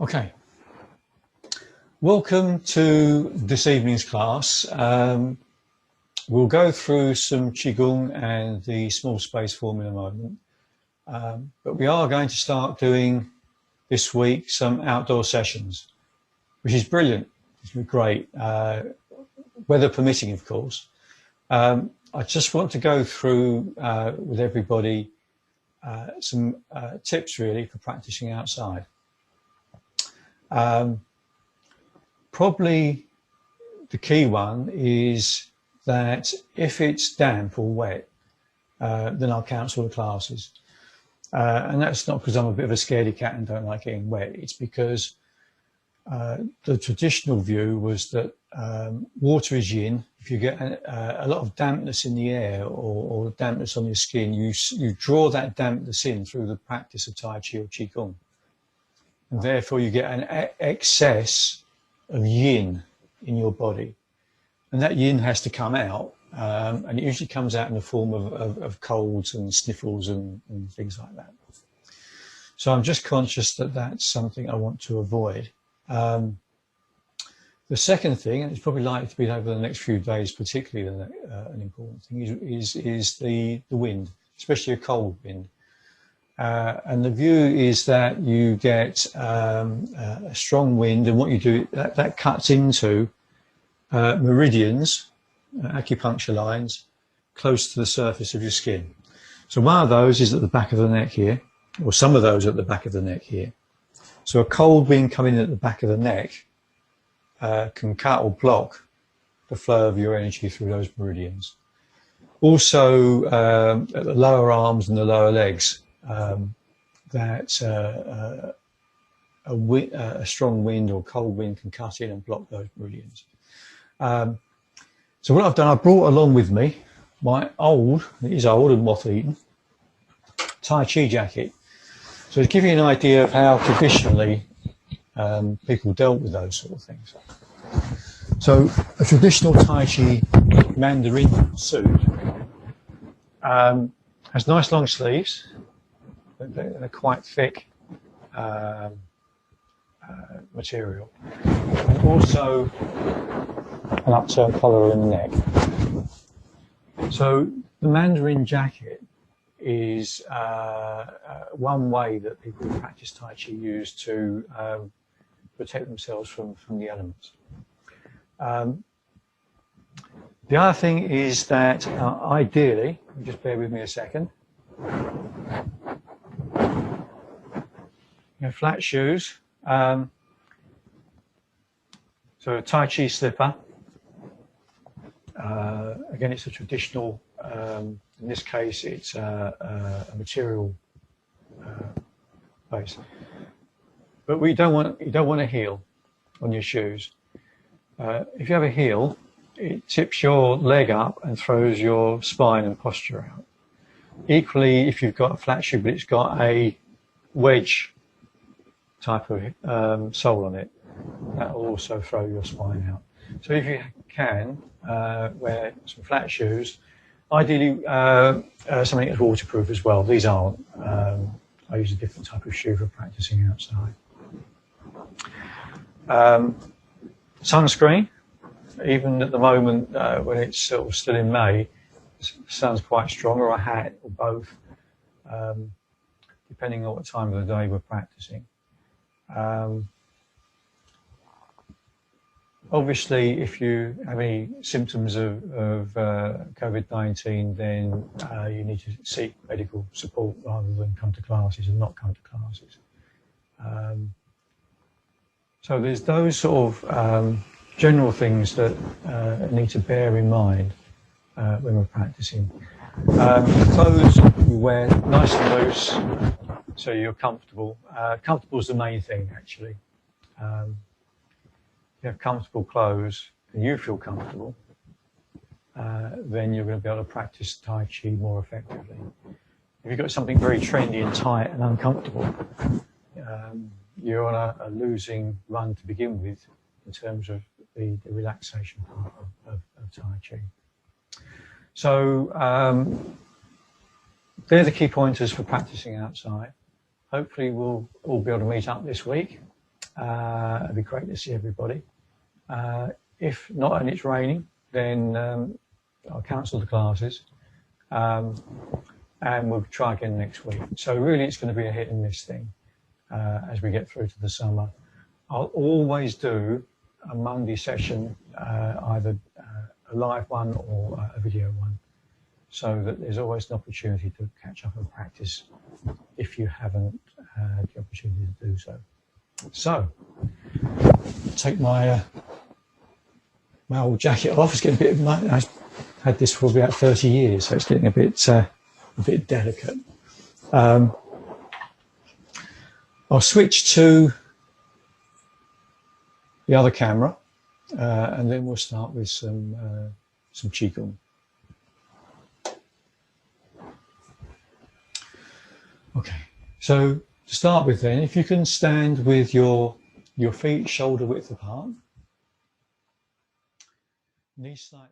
Okay, welcome to this evening's class. We'll go through some Qigong and the small space form in a moment, but we are going to start doing this week some outdoor sessions, which is brilliant. It's great, weather permitting, of course. I just want to go through with everybody some tips really for practicing outside. Probably the key one is that if it's damp or wet, then I'll cancel the classes. And that's not because I'm a bit of a scaredy cat and don't like getting wet. It's because the traditional view was that water is yin. If you get a lot of dampness in the air or dampness on your skin, you draw that dampness in through the practice of Tai Chi or Qigong. And therefore you get an excess of yin in your body. And that yin has to come out, and it usually comes out in the form of colds and sniffles and things like that. So I'm just conscious that that's something I want to avoid. The second thing, and it's probably likely to be over the next few days, particularly an important thing, is the wind, especially a cold wind. And the view is that you get a strong wind, and what you do, that cuts into meridians, acupuncture lines, close to the surface of your skin. So one of those is at the back of the neck here, or some of those at the back of the neck here. So a cold wind coming in at the back of the neck can cut or block the flow of your energy through those meridians. Also, at the lower arms and the lower legs, that a strong wind or cold wind can cut in and block those meridians. So what I've done, I brought along with me my it is old and moth-eaten, Tai Chi jacket. So to give you an idea of how traditionally people dealt with those sort of things. So a traditional Tai Chi Mandarin suit has nice long sleeves. They're quite thick material. And also an upturned collar in the neck. So the Mandarin jacket is one way that people who practice Tai Chi use to protect themselves from the elements. The other thing is that ideally, just bear with me a second, flat shoes, so a Tai Chi slipper, again it's a traditional, in this case it's a material base, but you don't want a heel on your shoes. If you have a heel, it tips your leg up and throws your spine and posture out. Equally, if you've got a flat shoe but it's got a wedge type of sole on it, that will also throw your spine out. So if you can, wear some flat shoes, ideally something that's waterproof as well. These aren't. I use a different type of shoe for practicing outside. Sunscreen, even at the moment when it's sort of still in May, sounds quite strong, or a hat, or both, depending on what time of the day we're practicing. Obviously, if you have any symptoms of COVID-19, then you need to seek medical support rather than come to classes and not come to classes. So there's those sort of general things that need to bear in mind when we're practicing. Clothes you wear nice and loose, so you're comfortable. Comfortable is the main thing, actually. If you have comfortable clothes and you feel comfortable, then you're going to be able to practice Tai Chi more effectively. If you've got something very trendy and tight and uncomfortable, you're on a losing run to begin with in terms of the relaxation part of Tai Chi. So they're the key pointers for practicing outside. Hopefully we'll all be able to meet up this week It'd be great to see everybody. If not and it's raining, then I'll cancel the classes, and we'll try again next week. So really it's going to be a hit and miss thing as we get through to the summer. I'll always do a Monday session, either a live one or a video one, so that there's always an opportunity to catch up and practice if you haven't had the opportunity to do so. So, take my my old jacket off. It's getting a bit. I've had this for about 30 years, so it's getting a bit delicate. I'll switch to the other camera, and then we'll start with some Qigong. Okay, so to start with then, if you can stand with your feet shoulder width apart, knees slightly